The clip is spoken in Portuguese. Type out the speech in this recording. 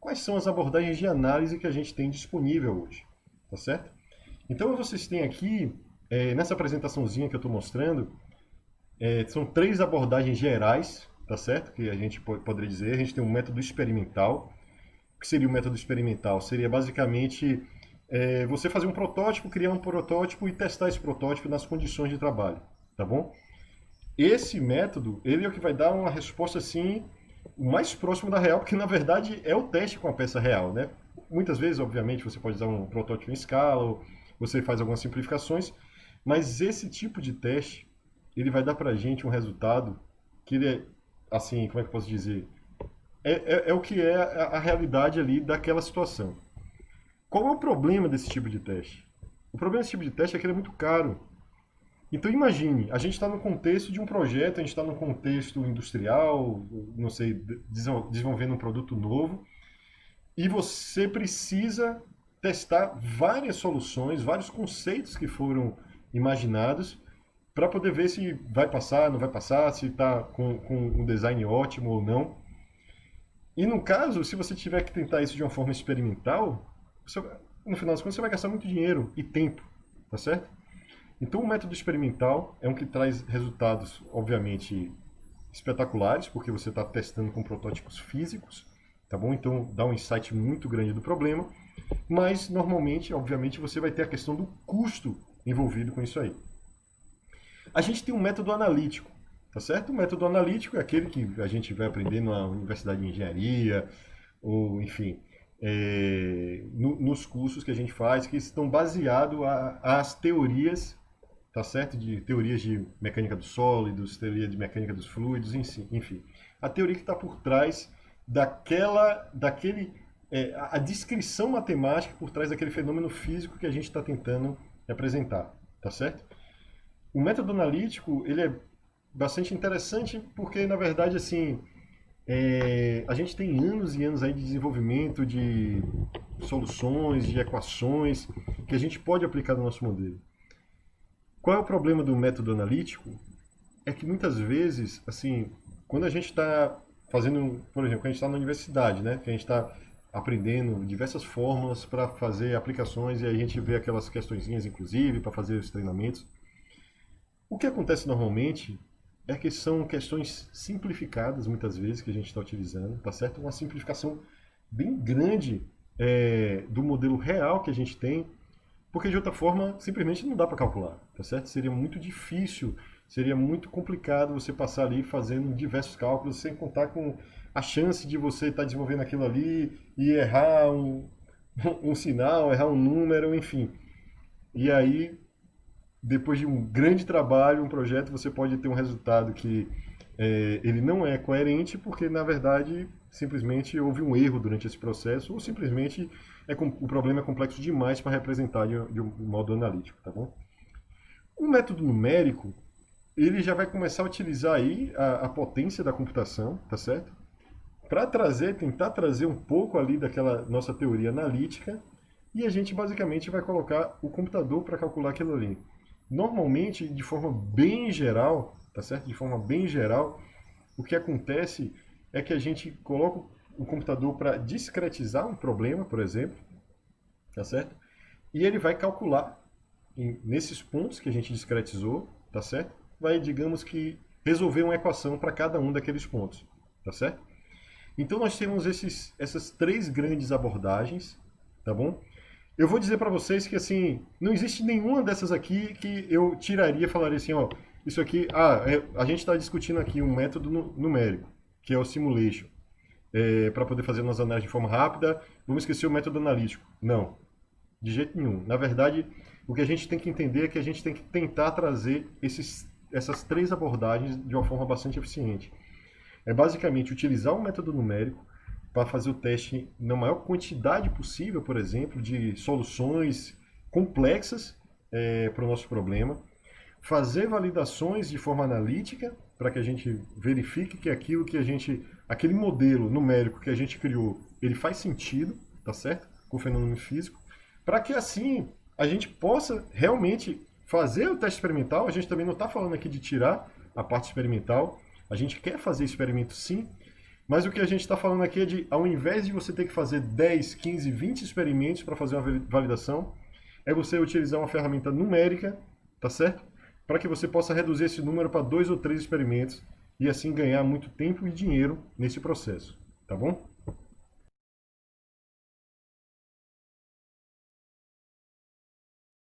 quais são as abordagens de análise que a gente tem disponível hoje, tá certo? Então vocês têm aqui, nessa apresentaçãozinha que eu estou mostrando, são três abordagens gerais, tá certo? Que a gente poderia dizer. A gente tem um método experimental. O que seria o método experimental? Seria basicamente você fazer um protótipo, criar um protótipo e testar esse protótipo nas condições de trabalho, tá bom? Esse método, ele é o que vai dar uma resposta assim, o mais próximo da real, porque na verdade é o teste com a peça real, né? Muitas vezes, obviamente, você pode usar um protótipo em escala, ou você faz algumas simplificações, mas esse tipo de teste, ele vai dar pra gente um resultado que ele é, assim, como é que eu posso dizer? É o que é a realidade ali daquela situação. Qual é o problema desse tipo de teste? O problema desse tipo de teste é que ele é muito caro. Então imagine, a gente está no contexto de um projeto, a gente está no contexto industrial, não sei, desenvolvendo um produto novo, e você precisa testar várias soluções, vários conceitos que foram imaginados para poder ver se vai passar, não vai passar, se está com um design ótimo ou não. E no caso, se você tiver que tentar isso de uma forma experimental, você, no final das contas você vai gastar muito dinheiro e tempo, tá certo? Então o método experimental é um que traz resultados, obviamente, espetaculares, porque você está testando com protótipos físicos, tá bom? Então dá um insight muito grande do problema, mas normalmente, obviamente, você vai ter a questão do custo envolvido com isso aí. A gente tem um método analítico, tá certo? O método analítico é aquele que a gente vai aprender na Universidade de Engenharia, ou enfim, nos cursos que a gente faz, que estão baseados às teorias, tá certo? De teorias de mecânica dos sólidos, teoria de mecânica dos fluidos, enfim. A teoria que está por trás daquele, a descrição matemática por trás daquele fenômeno físico que a gente está tentando representar, tá certo? O método analítico, ele é bastante interessante porque, na verdade, assim, a gente tem anos e anos aí de desenvolvimento de soluções, de equações que a gente pode aplicar no nosso modelo. Qual é o problema do método analítico? É que muitas vezes, assim, quando a gente está fazendo, por exemplo, quando a gente está na universidade, né, que a gente está aprendendo diversas fórmulas para fazer aplicações e aí a gente vê aquelas questõezinhas, inclusive, para fazer os treinamentos. O que acontece normalmente é que são questões simplificadas, muitas vezes, que a gente está utilizando, tá certo? Uma simplificação bem grande do modelo real que a gente tem, porque de outra forma simplesmente não dá para calcular, tá certo? Seria muito difícil, seria muito complicado você passar ali fazendo diversos cálculos sem contar com a chance de você estar desenvolvendo aquilo ali e errar um sinal, errar um número, enfim. E aí depois de um grande trabalho, um projeto, você pode ter um resultado que ele não é coerente porque, na verdade, simplesmente houve um erro durante esse processo ou simplesmente o problema é complexo demais para representar de um modo analítico, tá bom? O método numérico, ele já vai começar a utilizar aí a potência da computação, tá certo? Para tentar trazer um pouco ali daquela nossa teoria analítica e a gente basicamente vai colocar o computador para calcular aquilo ali. Normalmente, de forma bem geral, tá certo? De forma bem geral, o que acontece é que a gente coloca o computador para discretizar um problema, por exemplo, tá certo? E ele vai calcular nesses pontos que a gente discretizou, tá certo? Vai, digamos que, resolver uma equação para cada um daqueles pontos, tá certo? Então nós temos essas três grandes abordagens, tá bom? Eu vou dizer para vocês que assim, não existe nenhuma dessas aqui que eu tiraria e falaria assim, ó, isso aqui, a gente está discutindo aqui um método numérico, que é o simulation, para poder fazer umas análises de forma rápida, vamos esquecer o método analítico. Não, de jeito nenhum. Na verdade, o que a gente tem que entender é que a gente tem que tentar trazer essas três abordagens de uma forma bastante eficiente. É basicamente utilizar o método numérico para fazer o teste na maior quantidade possível, por exemplo, de soluções complexas para o nosso problema, fazer validações de forma analítica para que a gente verifique que aquele modelo numérico que a gente criou, ele faz sentido, tá certo? Com o fenômeno físico, para que assim a gente possa realmente fazer o teste experimental. A gente também não está falando aqui de tirar a parte experimental, a gente quer fazer experimento sim, Mas o que a gente está falando aqui é de, ao invés de você ter que fazer 10, 15, 20 experimentos para fazer uma validação, é você utilizar uma ferramenta numérica, tá certo? Para que você possa reduzir esse número para 2 ou 3 experimentos e assim ganhar muito tempo e dinheiro nesse processo, tá bom?